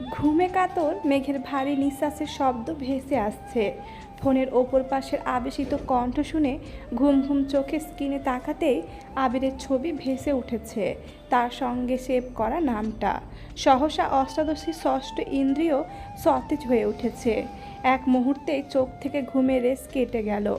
ঘুমে কাতর মেঘের ভারী নিঃশ্বাসের শব্দ ভেসে আসছে। ফোনের ওপর পাশের আবেশিত কণ্ঠ শুনে ঘুম ঘুম চোখে স্ক্রিনে তাকাতেই আবিরের ছবি ভেসে উঠেছে, তার সঙ্গে সেভ করা নামটা। সহসা অষ্টাদশী ষষ্ঠ ইন্দ্রিয় সতেজ হয়ে উঠেছে। এক মুহূর্তে চোখ থেকে ঘুমের রেশ কেটে গেল।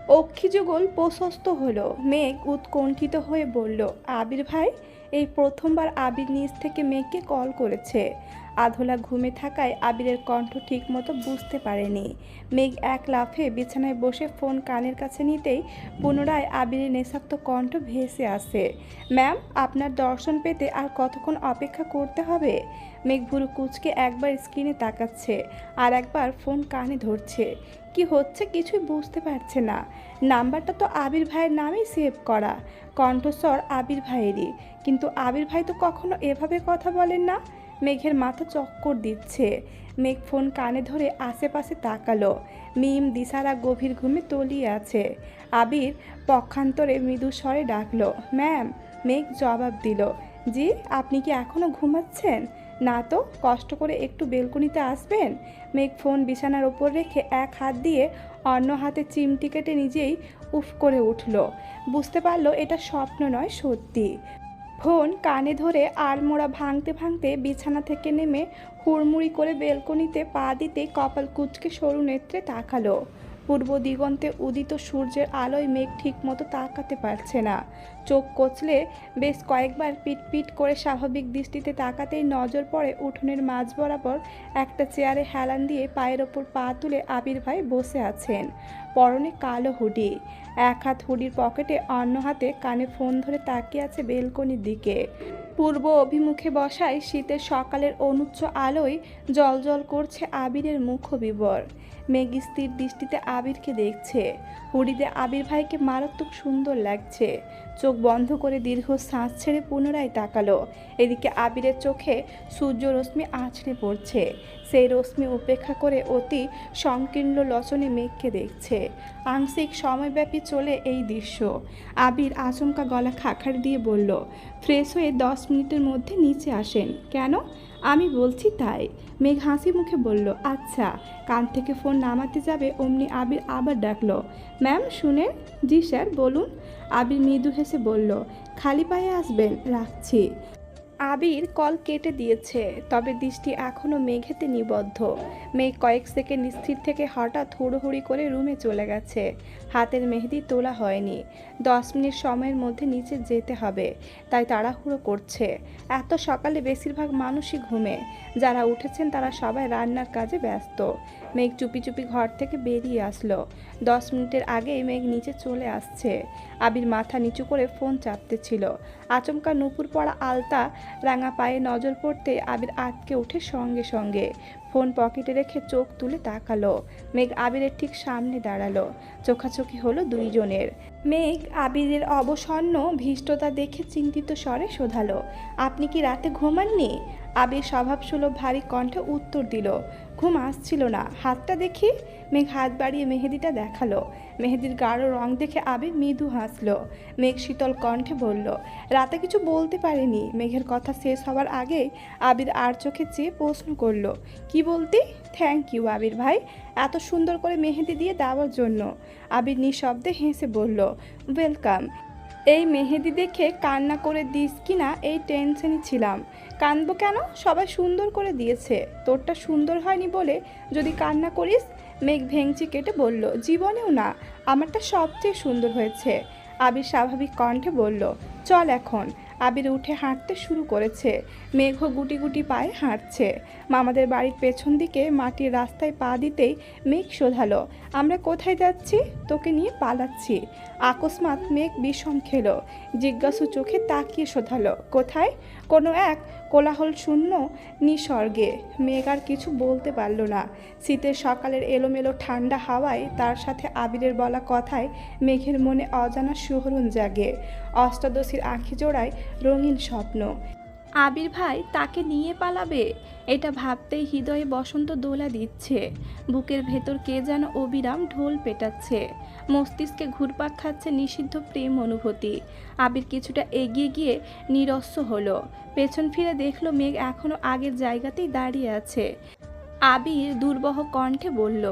অক্ষিযুগল প্রশস্ত হলো। মেঘ উৎকণ্ঠিত হয়ে বলল, আবির ভাই। এই প্রথমবার আবির নিজ থেকে মেঘকে কল করেছে। আধলা ঘুমে থাকায় আবিরের কণ্ঠ ঠিকমতো বুঝতে পারেনি। মেঘ এক লাফে বিছানায় বসে ফোন কানের কাছে নিতেই পুনরায় আবিরের নেশাক্ত কণ্ঠ ভেসে আসে। ম্যাম, আপনার দর্শন পেতে আর কতক্ষণ অপেক্ষা করতে হবে? মেঘ ভুরু কুঁচকে একবার স্ক্রিনে তাকাচ্ছে, আর একবার ফোন কানে ধরছে। কি হচ্ছে কিছুই বুঝতে পারছে না। নাম্বারটা তো আবির ভাইয়ের নামেই সেভ করা, কণ্ঠস্বর আবির ভাইয়েরই, কিন্তু আবির ভাই তো কখনো এভাবে কথা বলেন না। মেঘের মাথা চক্কর দিচ্ছে। মেঘ ফোন কানে ধরে আশেপাশে তাকালো। মিম দিশারা গভীর ঘুমে তলিয়ে আছে। আবির পক্ষান্তরে মৃদু স্বরে ডাকলো, ম্যাম। মেঘ জবাব দিল, জি। আপনি কি এখনও ঘুমাচ্ছেন? না তো, কষ্ট করে একটু বেলকনিতে আসবেন। মেঘ ফোন বিছানার ওপর রেখে এক হাত দিয়ে অন্য হাতে চিমটি কেটে নিজেই উফ করে উঠল। বুঝতে পারলো এটা স্বপ্ন নয়, সত্যি। ফোন কানে ধরে আড়মোড়া ভাঙতে ভাঙতে বিছানা থেকে নেমে হুড়মুড়ি করে বেলকনিতে পা দিতে কপাল কুঁচকে সরু নেত্রে তাকালো। পূর্ব দিগন্তে উদিত সূর্যের আলোয় মেঘ ঠিকমতো তাকাতে পারছে না। চোখ কচলে বেশ কয়েকবার পিটপিট করে স্বাভাবিক দৃষ্টিতে তাকাতেই নজর পড়ে উঠোনের মাঝ বরাবর একটা চেয়ারে হেলান দিয়ে পায়ের ওপর পা তুলে আবির ভাই বসে আছেন। পরনে কালো হুডি, এক হাত হুডির পকেটে, অন্য হাতে কানে ফোন ধরে তাকিয়ে আছে বেলকনির দিকে। পূর্ব অভিমুখে বসায় শীতের সকালের অনুচ্চ আলোয় জলজল করছে আবিরের মুখবিবর। মেঘ স্থির দৃষ্টিতে আবিরকে দেখছে। হুডিতে আবির ভাইকে মারাত্মক সুন্দর লাগছে। চোখ বন্ধ করে দীর্ঘ শ্বাস ছেড়ে পুনরায় তাকালো। এদিকে আবিরের চোখে সূর্য রশ্মি আছড়ে পড়ছে। সেই রশ্মি উপেক্ষা করে অতি সংকীর্ণ লচনে মেঘকে দেখছে। আংশিক সময়ব্যাপী চলে এই দৃশ্য। আবির আচমকা গলা খাখার দিয়ে বলল, ফ্রেশ হয়ে 10 মিনিটের মধ্যে নিচে আসেন। কেন? আমি বলছি তাই। মেঘ হাসি মুখে বলল, আচ্ছা। কান থেকে ফোন নামাতে যাবে অমনি আবির আবার ডাকলো, ম্যাম শুনেন। জি স্যার, বলুন। আবির মৃদু হেসে বলল, খালি পায়ে আসবেন, রাখছি। আবির কল কেটে দিয়েছে, তবে দৃষ্টি এখনও মেঘেতে নিবদ্ধ। মেঘ কয়েক সেকেন্ড স্থির থেকে হঠাৎ হুড়োহুড়ি করে রুমে চলে গেছে। হাতের মেহেদি তোলা হয়নি। 10 মিনিট সময়ের মধ্যে নিচে যেতে হবে, তাই তাড়াহুড়ো করছে। এত সকালে বেশিরভাগ মানুষই ঘুমে। যারা উঠেছেন তারা সবাই রান্নার কাজে ব্যস্ত। মেঘ চুপি চুপি ঘর থেকে বেরিয়ে আসলো। 10 মিনিটের আগেই মেঘ নিচে চলে আসছে। আবির মাথা নিচু করে ফোন চাপতেছিল। আচমকা নুপুর পড়া আলতা রাঙা পায়ে নজর পড়তে আবির আটকে উঠে সঙ্গে সঙ্গে ফোন পকেটে রেখে চোখ তুলে তাকালো। মেঘ আবিরের ঠিক সামনে দাঁড়ালো। চোখাচোখি হলো দুইজনের। মেঘ আবিরের অবসন্ন ভীষ্টতা দেখে চিন্তিত স্বরে শোধালো, আপনি কি রাতে ঘুমাননি? আবির স্বভাবসুলভ ভারী কণ্ঠে উত্তর দিল, ঘুম আসছিল না। হাতটা দেখি। মেঘ হাত বাড়িয়ে মেহেদিটা দেখালো। মেহেদির গাঢ় রং দেখে আবির মৃদু হাসলো। মেঘ শীতল কণ্ঠে বলল, রাতে কিছু বলতে পারেনি। মেঘের কথা শেষ হওয়ার আগেই আবির আর চোখে চেয়ে প্রশ্ন করল, কি বলতি? থ্যাংক ইউ আবির ভাই, এত সুন্দর করে মেহেদি দিয়ে দেওয়ার জন্য। আবির নিঃশব্দে হেসে বলল, ওয়েলকাম। এই মেহেদি দেখে কান্না করে দিস কি না এই টেনশনই ছিলাম। কাঁদবো কেন? সবাই সুন্দর করে দিয়েছে। তোরটা সুন্দর হয়নি বলে যদি কান্না করিস? মেঘ ভেঙচি কেটে বলল, জীবনেও না, আমারটা সবচেয়ে সুন্দর হয়েছে। আবির স্বাভাবিক কণ্ঠে বলল, চল এখন। আবির উঠে হাঁটতে শুরু করেছে। মেঘও গুটি গুটি পায়ে হাঁটছে। মামাদের বাড়ির পেছন দিকে মাটির রাস্তায় পা দিতেই মেঘ শোধালো, আমরা কোথায় যাচ্ছি? তোকে নিয়ে পালাচ্ছি। আকস্মাৎ মেঘ বিষম খেলো। জিজ্ঞাসু চোখে তাকিয়ে শোধালো, কোথায়? কোনো এক কোলাহল শূন্য নিসর্গে। মেঘ আর কিছু বলতে পারল না। শীতের সকালের এলোমেলো ঠান্ডা হাওয়ায় তার সাথে আবিরের বলা কথায় মেঘের মনে অজানা শিহরণ জাগে। অষ্টাদশীর আঁখি জোড়ায় রঙিন স্বপ্ন। আবির ভাই তাকে নিয়ে পালাবে, এটা ভাবতেই হৃদয়ে বসন্ত দোলা দিচ্ছে। বুকের ভেতর কে যেন অবিরাম ঢোল পেটাচ্ছে, মস্তিষ্কে ঘুরপাক খাচ্ছে নিষিদ্ধ প্রেম অনুভূতি। আবির কিছুটা এগিয়ে গিয়ে নিরস্ব হলো, পেছন ফিরে দেখলো মেঘ এখনো আগের জায়গাতেই দাঁড়িয়ে আছে। আবির দুর্বহ কণ্ঠে বলল,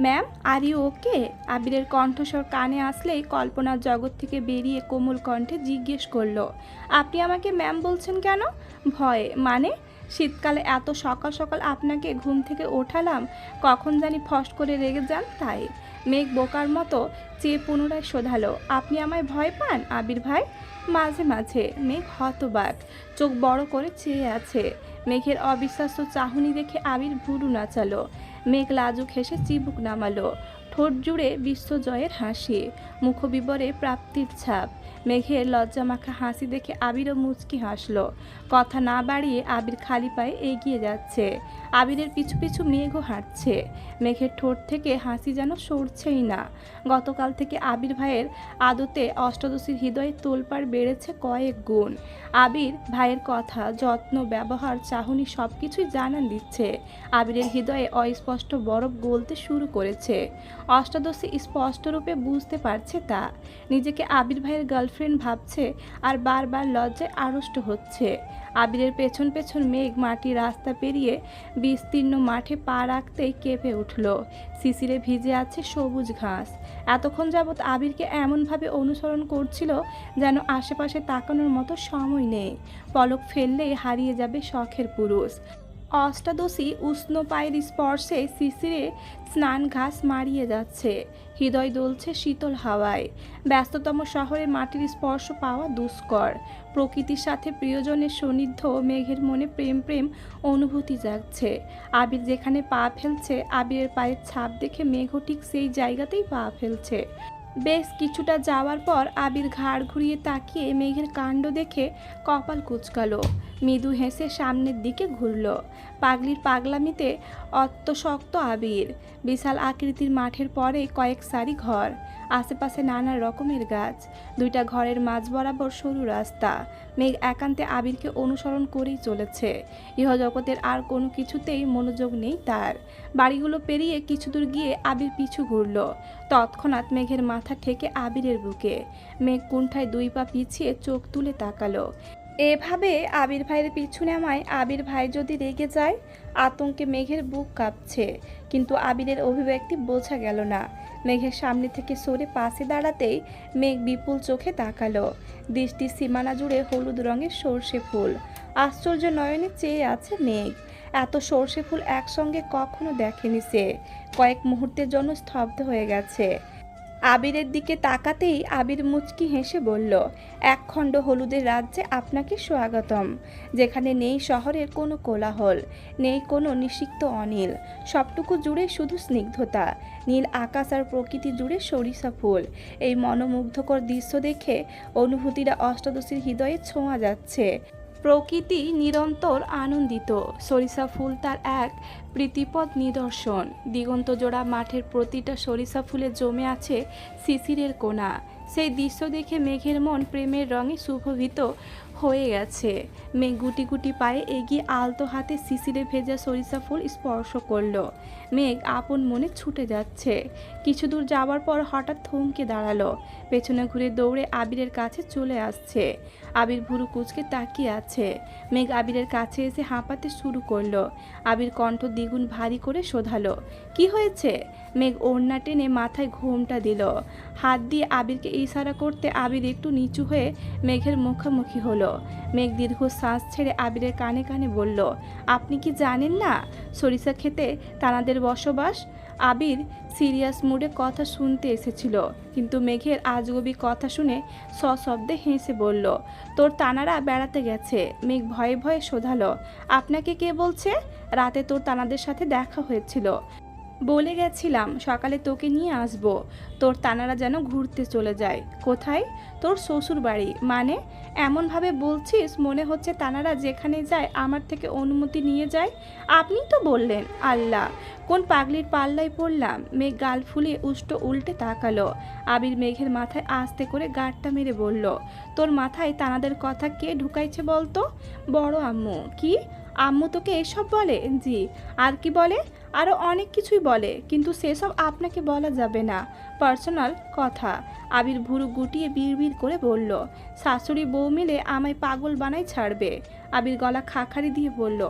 ম্যাম আর ইউ ওকে? আবিরের কণ্ঠস্বর কানে আসলেই কল্পনার জগৎ থেকে বেরিয়ে কোমল কণ্ঠে জিজ্ঞেস করলো, আপনি আমাকে ম্যাম বলছেন কেন? ভয়ে মানে? শীতকালে এত সকাল সকাল আপনাকে ঘুম থেকে ওঠালাম, কখন জানি ফস করে রেগে যান তাই। মেঘ বোকার মতো চেয়ে পুনরায় শোধালো, আপনি আমায় ভয় পান আবির ভাই? মাঝে মাঝে। মেঘ হতবাক, চোখ বড় করে চেয়ে আছে। মেঘের অবিশ্বাস্য চাহনি দেখে আবির ভুরু নাচালো। মেঘ লাজুক হেসে চিবুক নামালো, ঠোঁট জুড়ে বিশ্বজয়ের হাসি, মুখবিবরে প্রাপ্তির ছাপ। মেঘের লজ্জামাখা হাসি দেখে আবিরও মুচকি হাসলো। কথা না বাড়িয়ে আবির খালি পায়ে এগিয়ে যাচ্ছে। আবিরের পিছু পিছু মেঘও হাঁটছে। মেঘের ঠোঁট থেকে হাসি যেন সরছেই না। গতকাল থেকে আবির ভাইয়ের আদতে অষ্টাদশীর হৃদয়ে তোলপাড় বেড়েছে কয়েক গুণ। আবির ভাইয়ের কথা, যত্ন, ব্যবহার, চাহনি সব কিছুই জানান দিচ্ছে। আবিরের হৃদয়ে অস্পষ্ট বরফ গলতে শুরু করেছে। অষ্টাদশী স্পষ্টরূপে বুঝতে পারছে তা। নিজেকে আবির ভাইয়ের গার্লফ্রেন্ড ভাবছে আর বারবার লজ্জায় আড়ষ্ট হচ্ছে। আবিরের পেছন পেছন মেঘ মাটির রাস্তা পেরিয়ে বিস্তীর্ণ মাঠে পা রাখতেই কেঁপে উঠল। শিশিরে ভিজে আছে সবুজ ঘাস। এতক্ষণ যাবৎ আবিরকে এমনভাবে অনুসরণ করছিল যেন আশেপাশে তাকানোর মতো সময় নেই। পলক ফেললেই হারিয়ে যাবে শখের পুরুষ। অষ্টাদশী উষ্ণ পায়ের স্পর্শে শিশিরে স্নান ঘাস মারিয়ে যাচ্ছে। হৃদয় দোলছে শীতল হাওয়ায়। ব্যস্ততম শহরে মাটির স্পর্শ পাওয়া দুষ্কর। প্রকৃতির সাথে প্রিয়জনের সান্নিধ্য মেঘের মনে প্রেম প্রেম অনুভূতি জাগছে। আবির যেখানে পা ফেলছে, আবিরের পায়ের ছাপ দেখে মেঘও ঠিক সেই জায়গাতেই পা ফেলছে। বেশ কিছুটা যাওয়ার পর আবির ঘাড় ঘুরিয়ে তাকিয়ে মেঘের কাণ্ড দেখে কপাল কুঁচকালো। মৃদু হেসে সামনের দিকে ঘুরল। পাগলির পাগলামিতে অত্যশক্ত আবির। বিশাল আকৃতির মাঠের পরে কয়েক সারি ঘর, আশেপাশে নানা রকমের গাছ, দুইটা ঘরের মাঝ বরাবর সরু রাস্তা। মেঘ একান্তে আবিরকে অনুসরণ করেই চলেছে। ইহজগতের আর কোনো কিছুতেই মনোযোগ নেই তার। বাড়িগুলো পেরিয়ে কিছু দূর গিয়ে আবির পিছু ঘুরল। তৎক্ষণাৎ মেঘের মাথা ঠেকে আবিরের বুকে। মেঘ কুণ্ঠায় দুই পা পিছিয়ে চোখ তুলে তাকালো। এভাবে আবির ভাইয়ের পিছু নেওয়ায় আবির ভাই যদি রেগে যায়? আতঙ্কে মেঘের বুক কাঁপছে, কিন্তু আবিরের অভিব্যক্তি বোঝা গেল না। মেঘের সামনে থেকে সরে পাশে দাঁড়াতেই মেঘ বিপুল চোখে তাকালো। দৃষ্টির সীমানা জুড়ে হলুদ রঙের সর্ষে ফুল। আশ্চর্য নয়নে চেয়ে আছে মেঘ। এত সর্ষে ফুল একসঙ্গে কখনো দেখেনি সে। কয়েক মুহূর্তের জন্য স্তব্ধ হয়ে গেছে। আবিরের দিকে তাকাতেই আবির মুচকি হেসে বলল, একখণ্ড হলুদের রাজ্যে আপনাকে স্বাগতম, যেখানে নেই শহরের কোনো কোলাহল, নেই কোনো নিষিক্ত অনিল। সবটুকু জুড়ে শুধু স্নিগ্ধতা, নীল আকাশ আর প্রকৃতি জুড়ে সরিষা ফুল। এই মনোমুগ্ধকর দৃশ্য দেখে অনুভূতিটা অষ্টাদশীর হৃদয়ে ছোঁয়া যাচ্ছে। প্রকৃতি নিরন্তর আনন্দিত, সরিষা ফুল তার এক প্রীতিপদ নিদর্শন। দিগন্তজোড়া মাঠের প্রতিটা সরিষা ফুলে জমে আছে শিশিরের কোনা। সেই দৃশ্য দেখে মেঘের মন প্রেমের রঙে সুশোভিত হয়ে গেছে। মেঘ গুটি গুটি পায়ে এগিয়ে আলতো হাতে শিশিরে ভেজা সরিষা ফুল স্পর্শ করলো। মেঘ আপন মনে ছুটে যাচ্ছে। কিছু দূর যাওয়ার পর হঠাৎ থমকে দাঁড়ালো। পেছনে ঘুরে দৌড়ে আবিরের কাছে চলে আসছে। আবির ভুরু কুঁচকে তাকিয়ে আছে। মেঘ আবিরের কাছে এসে হাঁপাতে শুরু করলো। আবির কণ্ঠ দ্বিগুণ ভারী করে শোধালো, কি হয়েছে? মেঘ ওড়না টেনে মাথায় ঘোমটা দিল। হাত দিয়ে আবিরকে ইশারা করতে আবির একটু নিচু হয়ে মেঘের মুখোমুখি হলো। মেঘ দীর্ঘ শ্বাস ছেড়ে আবিরের কানে কানে বলল, আপনি কি জানেন না সরিষা খেতে তানাদের বসবাস? আবির সিরিয়াস মুডে কথা শুনতে এসেছিল, কিন্তু মেঘের আজগবি কথা শুনে সশব্দে হেসে বলল, তোর তানারা বেড়াতে গেছে। মেঘ ভয়ে ভয়ে শোধালো, আপনাকে কে বলছে? রাতে তোর তানাদের সাথে দেখা হয়েছিল। বলে গেছিলাম সকালে তোকে নিয়ে আসবো। তোর তানারা যেন ঘুরতে চলে যায়। কোথায়? তোর শ্বশুর বাড়ি। মানে এমনভাবে বলছিস মনে হচ্ছে তানারা যেখানে যায় আমার থেকে অনুমতি নিয়ে যায়। আপনি তো বললেন। আল্লাহ, কোন পাগলির পাল্লায় পড়লাম। মেঘ গাল ফুলিয়ে উল্টে তাকালো। আবির মেঘের মাথায় আস্তে করে গাঁটটা মেরে বলল, তোর মাথায় তানাদের কথা কে ঢুকাইছে বলতো? বড় আম্মু। কি? আম্মু তোকে এসব বলে? জি। আর কি বলে? আরও অনেক কিছুই বলে, কিন্তু সেসব আপনাকে বলা যাবে না, পার্সোনাল কথা। আবির ভুরু গুটিয়ে বিড়বিড় করে বলল, শাশুড়ি বউ মিলে আমায় পাগল বানাই ছাড়বে। আবির গলা খাখারি দিয়ে বলল,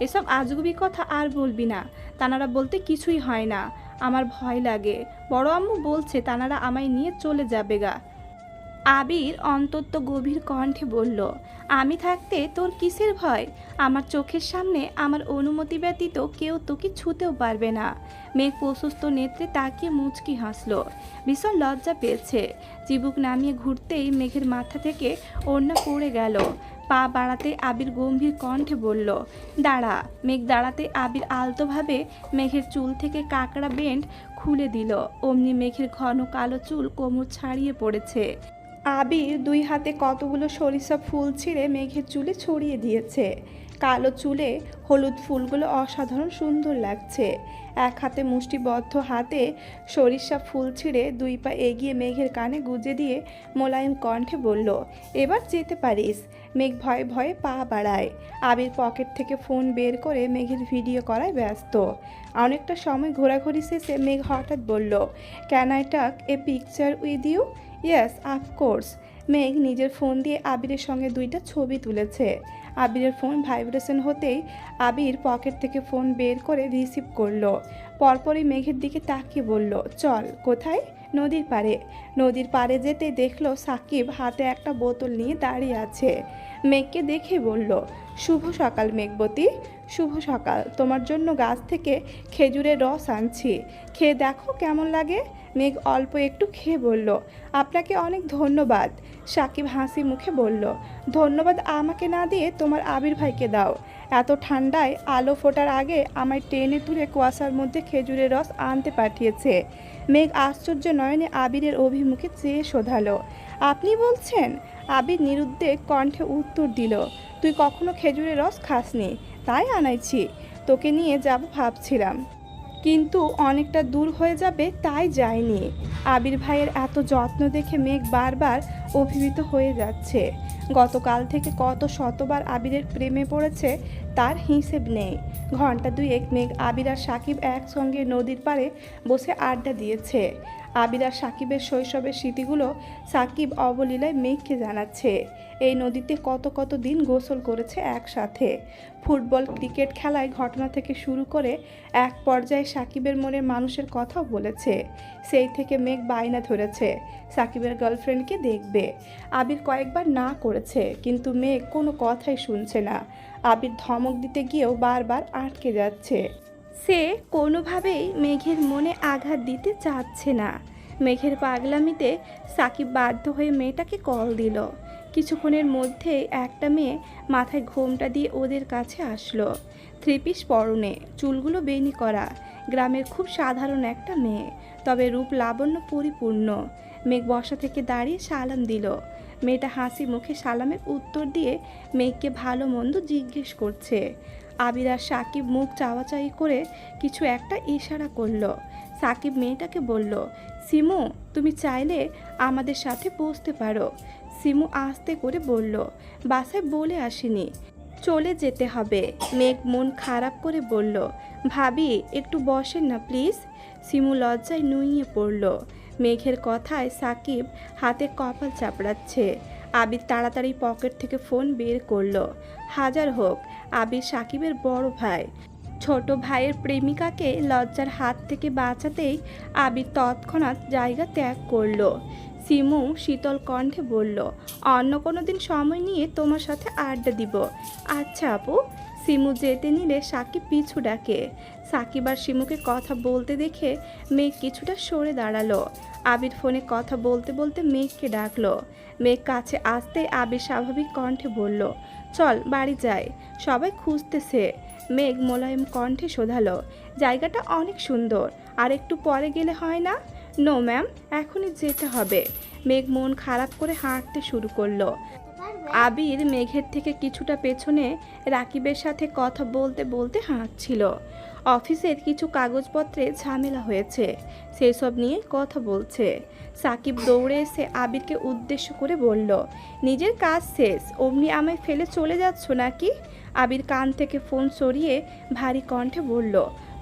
এসব আজগুবি কথা আর বলবি না। তানারা বলতে কিছুই হয় না। আমার ভয় লাগে। বড় আম্মু বলছে তানারা আমায় নিয়ে চলে যাবে গা। আবির অন্তত গভীর কণ্ঠে বলল, আমি থাকতে তোর কিসের ভয়? আমার চোখের সামনে আমার অনুমতি ব্যতীত কেউ তোকে ছুঁতেও পারবে না। মেঘ প্রশস্ত নেত্রে তাকিয়ে মুচকি হাসল। ভীষণ লজ্জা পেয়েছে। চিবুক নামিয়ে ঘুরতেই মেঘের মাথা থেকে ওড়না পড়ে গেল। পা বাড়াতে আবির গম্ভীর কণ্ঠে বলল, দাঁড়া। মেঘ দাঁড়াতে আবির আলতোভাবে মেঘের চুল থেকে কাঁকড়া বেন্ড খুলে দিল। অমনি মেঘের ঘন কালো চুল কোমর ছাড়িয়ে পড়েছে। আবির দুই হাতে কতগুলো সরিষা ফুল ছিঁড়ে মেঘের চুলে ছড়িয়ে দিয়েছে। কালো চুলে হলুদ ফুলগুলো অসাধারণ সুন্দর লাগছে। এক হাতে মুষ্টিবদ্ধ হাতে সরিষা ফুল ছিঁড়ে দুই পা এগিয়ে মেঘের কানে গুজে দিয়ে মোলায়েম কণ্ঠে বলল, এবার যেতে পারিস। মেঘ ভয়ে ভয়ে পা বাড়ায়। আবির পকেট থেকে ফোন বের করে মেঘের ভিডিও করায় ব্যস্ত। অনেকটা সময় ঘোরাঘুরি শেষে মেঘ হঠাৎ বলল, can I take a picture with you? Yes, of course. Megh নিজের ফোন দিয়ে আবিরের সঙ্গে দুইটা ছবি তুলেছে। আবিরের ফোন ভাইব্রেশন হতেই আবির পকেট থেকে ফোন বের করে রিসিভ করলো। পরপরই মেঘের দিকে তাকিয়ে বলল, চল। কোথায়? নদীর পাড়ে। নদীর পাড়ে যেতে দেখলো সাকিব হাতে একটা বোতল নিয়ে দাঁড়িয়ে আছে। মেঘকে দেখে বলল, শুভ সকাল মেঘবতী। শুভ সকাল। তোমার জন্য গাছ থেকে খেজুরের রস আনছি, খেয়ে দেখো কেমন লাগে। মেঘ অল্প একটু খেয়ে বলল, আপনাকে অনেক ধন্যবাদ। সাকিব হাসি মুখে বলল, ধন্যবাদ আমাকে না দিয়ে তোমার আবির ভাইকে দাও। এত ঠান্ডায় আলো ফোটার আগে আমায় টেনে তুলে কুয়াশার মধ্যে খেজুরের রস আনতে পাঠিয়েছে। মেঘ আশ্চর্য নয়নে আবিরের অভিমুখে চেয়ে শোধালো, আপনি বলছেন? আবির নিরুদ্বেগ কণ্ঠে উত্তর দিল, তুই কখনো খেজুরের রস খাসনি, তাই আনাইছি। তোকে নিয়ে যাব ভাবছিলাম, কিন্তু অনেকটা দূর হয়ে যাবে তাই যায়নি। আবির ভাইয়ের এত যত্ন দেখে মেঘ বারবার অভিভূত হয়ে যাচ্ছে। গতকাল থেকে কত শতবার আবিরের প্রেমে পড়েছে তার হিসেব নেই। ঘন্টা দুয়েক মেঘ আবির আর সাকিব একসঙ্গে নদীর পাড়ে বসে আড্ডা দিয়েছে। আবির আর সাকিবের শৈশবের স্মৃতিগুলো সাকিব অবলীলায় মেঘকে জানাচ্ছে। এই নদীতে কত কত দিন গোসল করেছে একসাথে। ফুটবল ক্রিকেট খেলায় ঘটনা থেকে শুরু করে এক পর্যায়ে সাকিবের মনের মানুষের কথাও বলেছে। সেই থেকে মেঘ বায়না ধরেছে সাকিবের গার্লফ্রেন্ডকে দেখবে। আবির কয়েকবার না করেছে, কিন্তু মেঘ কোনো কথাই শুনছে না। আবির ধমক দিতে গিয়েও বারবার আটকে যাচ্ছে। সে কোনোভাবেই মেঘের মনে আঘাত দিতে চাচ্ছে না। মেঘের পাগলামিতে সাকিব বাধ্য হয়ে মেয়েটাকে কল দিল। কিছুক্ষণের মধ্যেই একটা মেয়ে মাথায় ঘোমটা দিয়ে ওদের কাছে আসলো। থ্রি পিস পরনে, চুলগুলো বেনি করা, গ্রামের খুব সাধারণ একটা মেয়ে, তবে রূপ লাবণ্য পরিপূর্ণ। মেঘ বসা থেকে দাঁড়িয়ে সালাম দিল। মেয়েটা হাসি মুখে সালামের উত্তর দিয়ে মেঘকে ভালো মন্দ জিজ্ঞেস করছে। আবির আর সাকিব মুখ চাওয়াচাই করে কিছু একটা ইশারা করলো। সাকিব মেয়েটাকে বলল, সিমু, তুমি চাইলে আমাদের সাথে বসতে পারো। সিমু আস্তে করে বলল, বাসায় বলে আসিনি, চলে যেতে হবে। মেঘ মন খারাপ করে বলল, ভাবি একটু বসেন না প্লিজ। সিমু লজ্জায় নুইয়ে পড়ল। মেঘের কথায় সাকিব হাতে কপাল চাপড়াচ্ছে। আবির তাড়াতাড়ি পকেট থেকে ফোন বের করলো। হাজার হোক আবির সাকিবের বড় ভাই। ছোট ভাইয়ের প্রেমিকাকে লজ্জার হাত থেকে বাঁচাতেই আবির তৎক্ষণাৎ জায়গা ত্যাগ করলো। সিমু শীতল কণ্ঠে বলল, অন্য কোনো দিন সময় নিয়ে তোমার সাথে আড্ডা দিব। আচ্ছা আপু। সিমু যেতে নিলে সাকিব পিছু ডাকে। সাকিব আর সিমুকে কথা বলতে দেখে মেঘ কিছুটা সরে দাঁড়ালো। আবির ফোনে কথা বলতে বলতে মেঘকে ডাকলো। মেঘ কাছে আসতে আবির স্বাভাবিক কণ্ঠে বলল, চল বাড়ি যাই, সবাই খুঁজতেছে। মেঘ মোলায়েম কণ্ঠে শোধালো, জায়গাটা অনেক সুন্দর, আর একটু পরে গেলে হয় না? নো ম্যাম, এখনই যেতে হবে। মেঘ মন খারাপ করে হাঁটতে শুরু করলো। আবির মেঘের থেকে কিছুটা পেছনে রাকিবের সাথে কথা বলতে বলতে হাঁটছিল। অফিসের কিছু কাগজপত্রে ঝামেলা হয়েছে, সেসব নিয়ে কথা বলছে। সাকিব দৌড়ে এসে আবিরকে উদ্দেশ্য করে বলল, নিজের কাজ শেষ অমনি আমায় ফেলে চলে যাচ্ছ নাকি? আবির কান থেকে ফোন সরিয়ে ভারী কণ্ঠে বলল,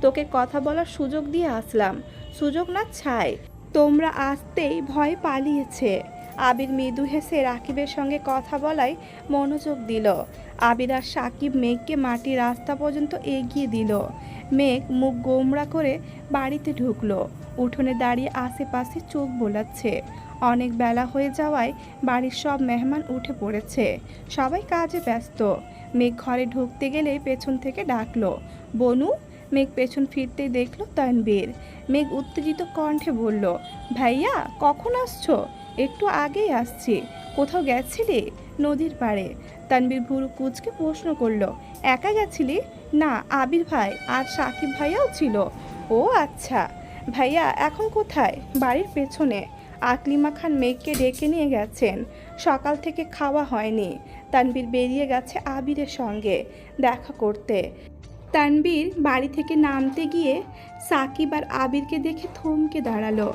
তোকে কথা বলার সুযোগ দিয়ে আসলাম, সুযোগ না ছাই। তোমরা আসতেই ভয় পালিয়েছে। আবির মৃদু হেসে রাকিবের সঙ্গে কথা বলায় মনোযোগ দিল। আবির আর সাকিব মেঘকে মাটির রাস্তা পর্যন্ত এগিয়ে দিল। মেঘ মুখ গোমড়া করে বাড়িতে ঢুকলো। উঠোনে দাঁড়িয়ে আশেপাশে চোখ বোলাচ্ছে। অনেক বেলা হয়ে যাওয়ায় বাড়ির সব মেহমান উঠে পড়েছে, সবাই কাজে ব্যস্ত। মেঘ ঘরে ঢুকতে গেলে পেছন থেকে ডাকলো, বনু। মেঘ পেছন ফিরতেই দেখলো তানবীর। মেঘ উত্তেজিত কণ্ঠে বলল, ভাইয়া কখন আসছো? একটু আগেই আসছি। কোথাও গেছিলি? নদীর পাড়ে। তানবীর ভুরু কুঁচকে প্রশ্ন করলো, একা গেছিলি? না, আবির ভাই আর সাকিব ভাইয়াও ছিল। ও আচ্ছা। ভাইয়া এখন কোথায়? বাড়ির পেছনে। আকলিমা খান মেঘকে ডেকে নিয়ে গেছেন, সকাল থেকে খাওয়া হয়নি। তানবীর বেরিয়ে গেছে আবিরের সঙ্গে দেখা করতে। তানবীর বাড়ি থেকে নামতে গিয়ে সাকিব আর আবিরকে দেখে থমকে দাঁড়ালো।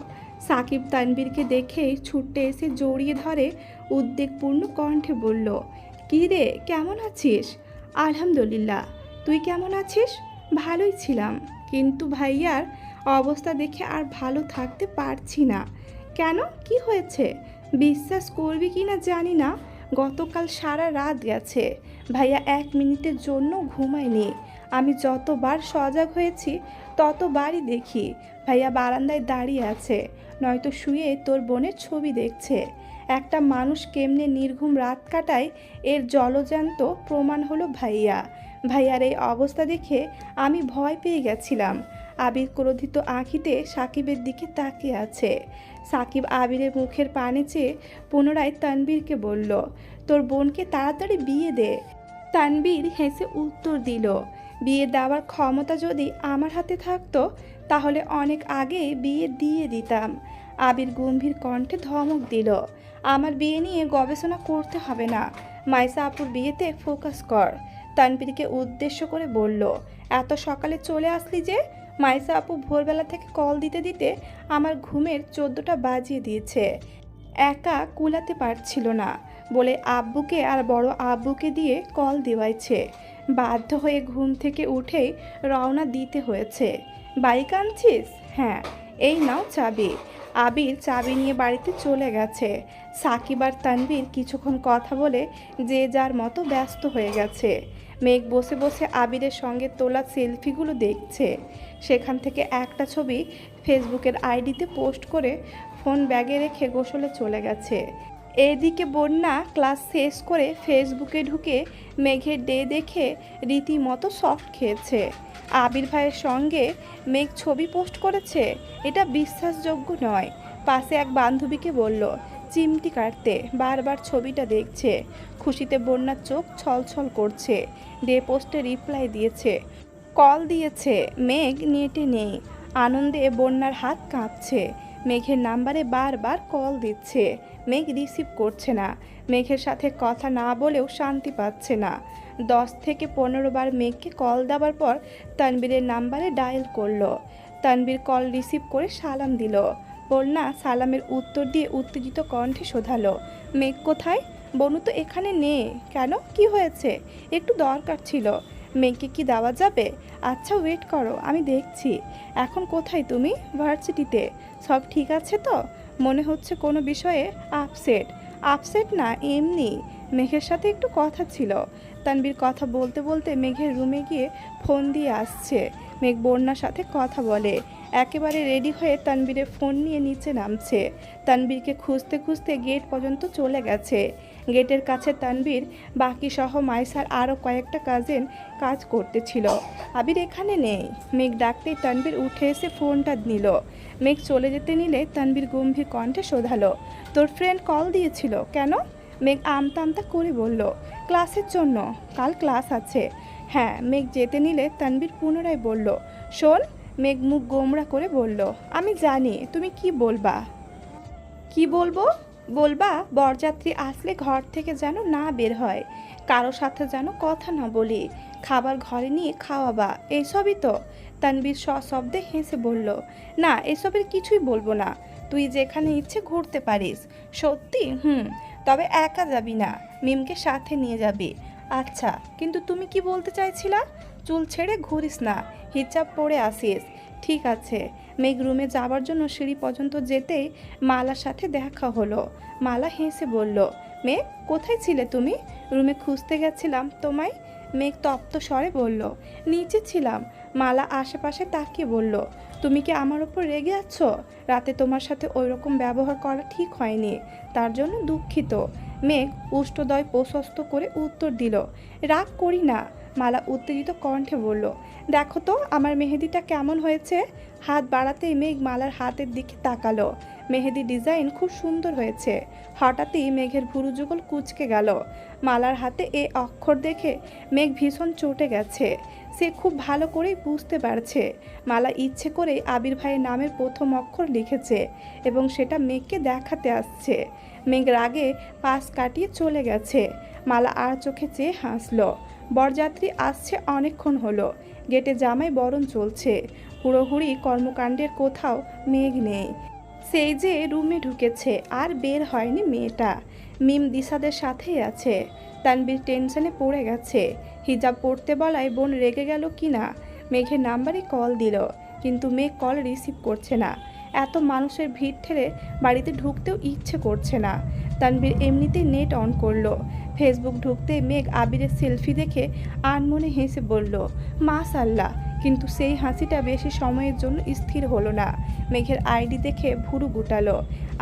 সাকিব তানবীরকে দেখেই ছুটে এসে জড়িয়ে ধরে উদ্বেগপূর্ণ কণ্ঠে বলল, কী রে, কেমন আছিস? আলহামদুলিল্লাহ, তুই কেমন আছিস? ভালোই ছিলাম, কিন্তু ভাইয়ার অবস্থা দেখে আর ভালো থাকতে পারছি না। কেন, কি হয়েছে? বিশ্বাস করবি কি না জানি না, গতকাল সারা রাত গেছে, ভাইয়া 1 মিনিটের জন্য ঘুমায়নি। আমি যতবার সজাগ হয়েছি ততবারই দেখি ভাইয়া বারান্দায় দাঁড়িয়ে আছে, নয়তো শুয়ে তোর বোনের ছবি দেখছে। একটা মানুষ কেমনে নির্ঘুম রাত কাটায় এর জলজ্যান্ত প্রমাণ হলো ভাইয়া। ভাইয়ার এই অবস্থা দেখে আমি ভয় পেয়ে গেছিলাম। আবির ক্রোধিত আঁখিতে সাকিবের দিকে তাকিয়ে আছে। সাকিব আবিরের মুখের পানে চেয়ে পুনরায় তানবীরকে বলল, তোর বোনকে তাড়াতাড়ি বিয়ে দে। তানবীর হেসে উত্তর দিল, বিয়ে দেওয়ার ক্ষমতা যদি আমার হাতে থাকতো তাহলে অনেক আগেই বিয়ে দিয়ে দিতাম। আবির গম্ভীর কণ্ঠে ধমক দিল, আমার বিয়ে নিয়ে গবেষণা করতে হবে না, মাইসা আপুর বিয়েতে ফোকাস কর। তানবীরকে উদ্দেশ্য করে বলল, এত সকালে চলে আসলি যে? মাইসা আপু ভোরবেলা থেকে কল দিতে দিতে আমার ঘুমের 14টা বাজিয়ে দিয়েছে। একা কুলাতে পারছিল না বলে আব্বুকে আর বড় আব্বুকে দিয়ে কল দেওয়াইছে। বাধ্য হয়ে ঘুম থেকে উঠেই রওনা দিতে হয়েছে। বাইক আনছিস? হ্যাঁ, এই নাও চাবি। আবির চাবি নিয়ে বাড়িতে চলে গেছে। সাকিব আর তানবীর কিছুক্ষণ কথা বলে যে যার মতো ব্যস্ত হয়ে গেছে। মেঘ বসে বসে আবিরের সঙ্গে তোলা সেলফিগুলো দেখছে। সেখান থেকে একটা ছবি ফেসবুকের আইডিতে পোস্ট করে ফোন ব্যাগে রেখে গোসলে চলে গেছে। এদিকে বন্যা ক্লাস শেষ করে ফেসবুকে ঢুকে মেঘের ডে দেখে রীতিমতো সফট খেয়েছে। আবির ভাইয়ের সঙ্গে মেঘ ছবি পোস্ট করেছে, এটা বিশ্বাসযোগ্য নয়। পাশে এক বান্ধবীকে বলল চিমটি কাটতে, বারবার ছবিটা দেখছে। খুশিতে বন্যার চোখ ছলছল করছে। ডে পোস্টে রিপ্লাই দিয়েছে, কল দিয়েছে, মেঘ নেটে নেই। আনন্দে বন্যার হাত কাঁপছে। মেঘের নাম্বারে বারবার কল দিচ্ছে, মেঘ রিসিভ করছে না। মেঘের সাথে কথা না বলেও শান্তি পাচ্ছে না। 10 থেকে 15 বার মেঘকে কল দেওয়ার পর তানবীরের নাম্বারে ডায়াল করলো। তানবীর কল রিসিভ করে সালাম দিল। বন্যা সালামের উত্তর দিয়ে উত্তেজিত কণ্ঠে শোধালো, মেঘ কোথায়? বনু তো এখানে নেই। কেন, কি হয়েছে? একটু দরকার ছিল। মেঘকে কি দেওয়া যাবে? আচ্ছা ওয়েট করো, আমি দেখছি। এখন কোথায় তুমি? ভার্সিটিতে। সব ঠিক আছে তো? মনে হচ্ছে কোনো বিষয়ে আপসেট। আপসেট না, এমনি মেঘের সাথে একটু কথা ছিল। তানবীর কথা বলতে বলতে মেঘের রুমে গিয়ে ফোন দিয়ে আসছে। মেঘ বন্যার সাথে কথা বলে। একেবারে রেডি হয়ে তানবীরের ফোন নিয়ে নিচে নামছে। তানবীরকে খুঁজতে খুঁজতে গেট পর্যন্ত চলে গেছে। গেটের কাছে তানবীর বাকি সহ মাইসার আরও কয়েকটা কাজিন কাজ করতেছিল। আবির এখানে নেই। মেঘ ডাকতেই তানবীর উঠে এসে ফোনটা নিল। মেঘ চলে যেতে নিলে তানবীর গম্ভীর কণ্ঠে শোধালো, তোর ফ্রেন্ড কল দিয়েছিল কেন? মেঘ আমতা আমতা করে বলল, ক্লাসের জন্য, কাল ক্লাস আছে। হ্যাঁ, মেঘ যেতে নিলে তানবীর পুনরায় বলল, শোন। মেঘ মুখ গোমড়া করে বলল, আমি জানি তুমি কি বলবা। কি বলবো? বলবা বরযাত্রী আসলে ঘর থেকে যেন না বের হয়, কারো সাথে যেন কথা না বলি, খাবার ঘরে নিয়ে খাওয়াবা, এইসবই তো। তানবীর সশব্দে হেসে বলল, না এসবের কিছুই বলবো না, তুই যেখানে ইচ্ছে ঘুরতে পারিস। সত্যি? তবে একা যাবি না, মিমকে সাথে নিয়ে যাবি। আচ্ছা, কিন্তু তুমি কি বলতে চাইছিলা? চুল ছেড়ে ঘুরিস না, হিজাব পরে আসিস। ঠিক আছে। মেঘ রুমে যাবার জন্য সিঁড়ি পর্যন্ত যেতেই মালার সাথে দেখা হলো। মালা হেসে বলল, মেঘ কোথায় ছিলে তুমি? রুমে খুঁজতে গেছিলাম তোমায়। মেঘ তপ্ত স্বরে বলল, নিচে ছিলাম। মালা আশেপাশে তাকিয়ে বলল, তুমি কি আমার ওপর রেগে আছো? রাতে তোমার সাথে ওই রকম ব্যবহার করা ঠিক হয়নি, তার জন্য দুঃখিত। মেঘ উষ্টদয় প্রশস্ত করে উত্তর দিল, রাগ করি না। মালা উত্তেজিত কণ্ঠে বলল, দেখো তো আমার মেহেদিটা কেমন হয়েছে। হাত বাড়াতেই মেঘ মালার হাতের দিকে তাকালো। মেহেদি ডিজাইন খুব সুন্দর হয়েছে। হঠাৎই মেঘের ভুরু যুগল কুঁচকে গেল। মালার হাতে এ অক্ষর দেখে মেঘ ভীষণ চটে গেছে। সে খুব ভালো করেই বুঝতে পারছে মালা ইচ্ছে করেই আবির ভাইয়ের নামের প্রথম অক্ষর লিখেছে এবং সেটা মেঘকে দেখাতে আসছে। মেঘ রাগে পাশ কাটিয়ে চলে গেছে। মালা আর চোখে চেয়ে হাসলো। বরযাত্রী আসছে অনেকক্ষণ হলো। গেটে জামাই বরণ চলছে। হুড়োহুড়ি কর্মকাণ্ডের কোথাও মেঘ নেই। সেই যে রুমে ঢুকেছে আর বের হয়নি মেয়েটা। মিম দিশাদের সাথেই আছে। তানবীর টেনশনে পড়ে গেছে। হিজাব পড়তে বলায় বোন রেগে গেল কি না। মেঘের নাম্বারে কল দিল, কিন্তু মেঘ কল রিসিভ করছে না। এত মানুষের ভিড় ঠেলে বাড়িতে ঢুকতেও ইচ্ছে করছে না। তানবীর এমনিতেই নেট অন করলো। ফেসবুক ঢুকতে মেঘ আবিরের সেলফি দেখে আনমনে হেসে বলল, মাশাআল্লাহ। কিন্তু সেই হাসিটা বেশি সময়ের জন্য স্থির হলো না। মেঘের আইডি দেখে ভুরু গুটালো।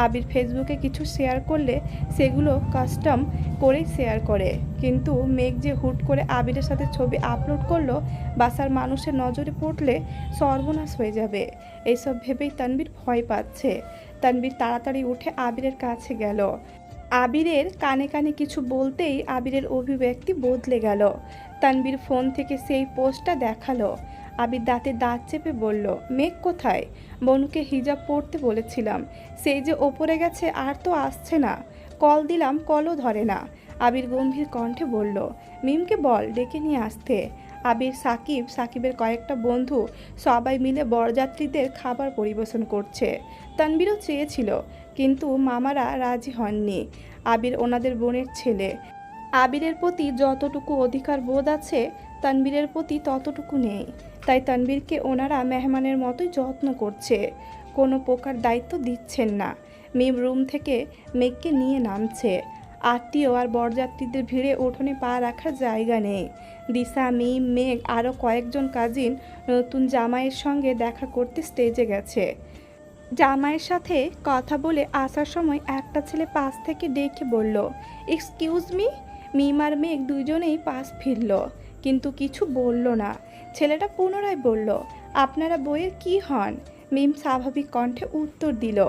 আবির ফেসবুকে কিছু শেয়ার করলে সেগুলো কাস্টম করেই শেয়ার করে, কিন্তু মেঘ যে হুট করে আবিরের সাথে ছবি আপলোড করলো, বাসার মানুষের নজরে পড়লে সর্বনাশ হয়ে যাবে। এইসব ভেবেই তানবীর ভয় পাচ্ছে। তানবীর তাড়াতাড়ি উঠে আবিরের কাছে গেল। আবিরের কানে কানে কিছু বলতেই আবিরের অভিব্যক্তি বদলে গেল। তানবীর ফোন থেকে সেই পোস্টটা দেখালো। আবির দাঁতে দাঁত চেপে বলল, মেঘ কোথায়? বনুকে হিজাব পড়তে বলেছিলাম, সেই যে ওপরে গেছে আর তো আসছে না। কল দিলাম, কলও ধরে না। আবির গম্ভীর কণ্ঠে বলল, মিমকে বল ডেকে নিয়ে আসতে। আবির, সাকিবের কয়েকটা বন্ধু সবাই মিলে বরযাত্রীদের খাবার পরিবেশন করছে। তানবীরও চেয়েছিল, কিন্তু মামারা রাজি হননি। আবির ওনাদের বোনের ছেলে। আবিরের প্রতি যতটুকু অধিকার বোধ আছে তানবীরের প্রতি ততটুকু নেই। তাই তানবীরকে ওনারা মেহমানের মতোই যত্ন করছে, কোনো প্রকার দায়িত্ব দিচ্ছেন না। মিম রুম থেকে মেঘকে নিয়ে নামছে। আত্মীয় আর বরযাত্রীদের ভিড়ে উঠোনে পা রাখার জায়গা নেই। দিশা, মিম, মেঘ আরও কয়েকজন কাজিন নতুন জামাইয়ের সঙ্গে দেখা করতে স্টেজে গেছে। জামাইয়ের সাথে কথা বলে আসার সময় একটা ছেলে পাশ থেকে ডেকে বলল, এক্সকিউজ মি। মিম আর মেঘ দুজনেই পাশ ফিরল, কিন্তু কিছু বলল না। ছেলেটা পুনরায় বলল, আপনারা বইয়ের কি হন? মিম স্বাভাবিক কণ্ঠে উত্তর দিল,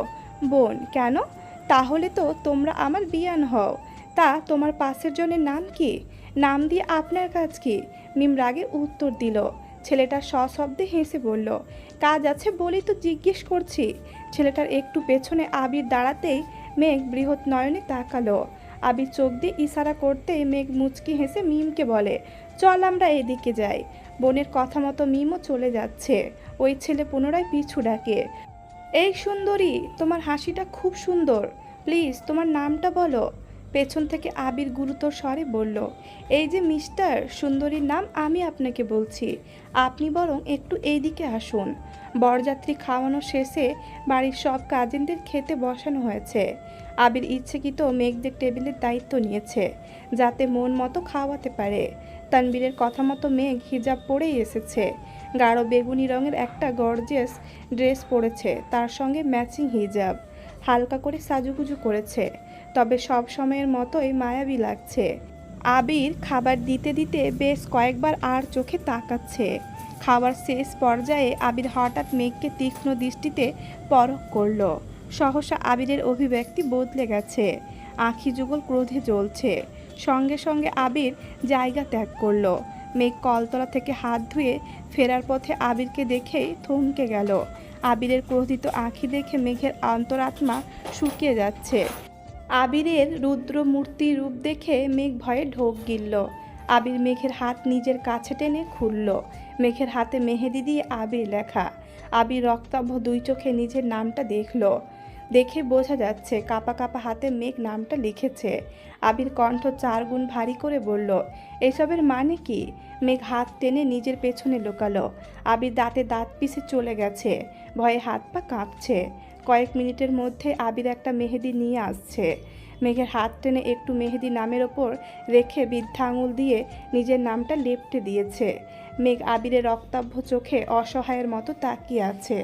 বোন। কেন? তাহলে তো তোমরা আমার বিয়ান হও। তা তোমার পাশের জনের নাম কি? নাম দিয়ে আপনার কাজ কি? মিম রাগে উত্তর দিল। ছেলেটা সশব্দে হেসে বলল, কাজ আছে বলেই তো জিজ্ঞেস করছি। ছেলেটার একটু পেছনে আবির দাঁড়াতেই মেঘ বৃহৎ নয়নে তাকালো। আবির চোখ দিয়ে ইশারা করতেই মেঘ মুচকি হেসে মিমকে বলে, চল আমরা এদিকে যাই। বোনের কথা মতো মিমও চলে যাচ্ছে। ওই ছেলে পুনরায় পিছু ডাকে, এই সুন্দরী, তোমার হাসিটা খুব সুন্দর, প্লিজ তোমার নামটা বলো। পেছন থেকে আবির গুরুতর স্বরে বলল, এই যে মিস্টার, সুন্দরীর নাম আমি আপনাকে বলছি, আপনি বরং একটু এইদিকে আসুন। বরযাত্রী খাওয়ানো শেষে বাড়ির সব কাজিনদের খেতে বসানো হয়েছে। আবির ইচ্ছাকৃত মেঘদের টেবিলের দায়িত্ব নিয়েছে, যাতে মন মতো খাওয়াতে পারে। তানবীরের কথা মতো মেঘ হিজাব পরেই এসেছে। গাঢ় বেগুনি রঙের একটা গর্জিয়াস ড্রেস পরেছে, তার সঙ্গে ম্যাচিং হিজাব। হালকা করে সাজুগুজু করেছে, তবে সব সময়ের মতোই মায়াবী লাগছে। আবির খাবার দিতে দিতে বেশ কয়েকবার আর চোখে তাকাচ্ছে। খাবার শেষ পর্যায়ে আবির হঠাৎ মেঘকে তীক্ষ্ণ দৃষ্টিতে পরখ করল। সহসা আবিরের অভিব্যক্তি বদলে গেছে, আঁখি যুগল ক্রোধে জ্বলছে। সঙ্গে সঙ্গে আবির জায়গা ত্যাগ করল। মেঘ কলতলা থেকে হাত ধুয়ে ফেরার পথে আবিরকে দেখেই থমকে গেল। আবিরের ক্রোধিত আঁখি দেখে মেঘের অন্তরাত্মা শুকিয়ে যাচ্ছে। আবিরের রুদ্র মূর্তি রূপ দেখে মেঘ ভয়ে ঢোক গিলল। আবির মেঘের হাত নিজের কাছে টেনে খুলল। মেঘের হাতে মেহেদি দিয়ে আবির লেখা। আবির রক্তাভ দুই চোখে নিজের নামটা দেখল। দেখে বোঝা যাচ্ছে কাপা কাপা হাতে মেঘ নামটা লিখেছে। আবির কণ্ঠ 4 গুণ ভারী করে বলল, এসবের মানে কি? মেঘ হাত টেনে নিজের পেছনে লুকালো। আবির দাঁতে দাঁত পিষে চলে গেছে। ভয়ে হাত পা কাঁপছে। কয়েক মিনিটের মধ্যে আবির একটা মেহেদি নিয়ে আসছে। মেঘের হাত টেনে একটু মেহেদি নামের ওপর রেখে বৃদ্ধা আঙুল দিয়ে নিজের নামটা লেপ্টে দিয়েছে। মেঘ আবিরের রক্তাভ চোখে অসহায়ের মতো তাকিয়ে আছে।